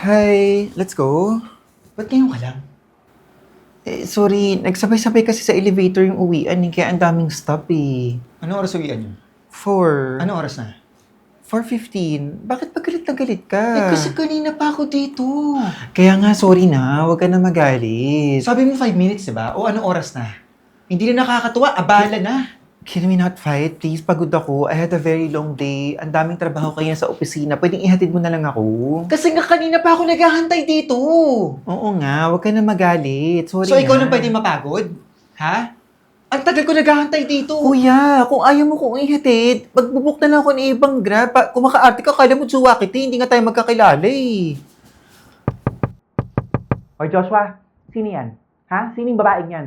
Hi, let's go. Ba't ngayon ka lang? Sorry, nagsabay-sabay kasi sa elevator yung uwian kaya ang daming stop eh. Ano oras uwian yun? 4. Ano oras na? 4:15. Bakit ba galit na galit ka? Kasi kanina pa ako dito. Kaya nga, sorry na. Huwag ka na magalit. Sabi mo 5 minutes, diba? O ano oras na? Hindi na nakakatuwa, abala na. Can we not fight? Please, pagod ako. I had a very long day. Ang daming trabaho kaya sa opisina. Pwedeng ihatid mo na lang ako? Kasi nga kanina pa ako naghahantay dito. Oo nga, huwag ka na magalit. Sorry So ikaw na. nang pwede mapagod? Ha? Ang tagal ko naghahantay dito. Kuya, kung ayaw mo kong ihatid, magbubuk na lang ako ng ibang grab. Kung maka-arte ka, kala mo tsuwa kita, hindi nga tayo magkakilala eh. Hoy Joshua, sino yan? Ha? Sino yung babaeng yan?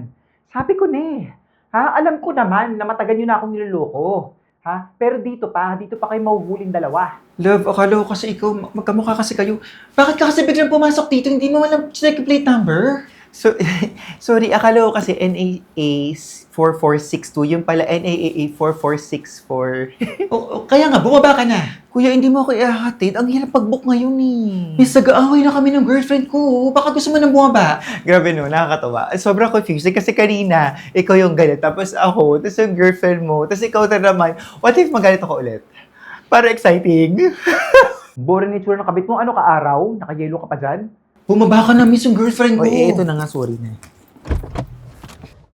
Sabi ko na eh. Ha? Alam ko naman na matagal nyo na akong niloloko. Ha? Pero dito pa kayo mahuhuling dalawa. Love, akala ko kasi ikaw, magkamukha kasi kayo. Bakit ka kasi biglang pumasok dito? Hindi mo alam check plate number? So, sorry, akala ko kasi NAA 4462, yung pala NAAA 4464. Kaya nga, bumaba ka na. Kuya, hindi mo ako ihahatid. Ang hirap pag-book ngayon eh. Miss, nag-aaway na kami ng girlfriend ko. Baka gusto mo nang bumaba. Grabe no, nakakatawa. Sobrang confusing kasi kanina, ikaw yung galit, tapos ako, tapos yung girlfriend mo, tapos ikaw na naman. What if magalit ako ulit? Para exciting. Boring ni tsura ng kabit mo. Ano ka araw? Naka-yellow ka pa dyan? Bumaba ka na, miss, yung girlfriend ko. O, ito na nga, sorry na.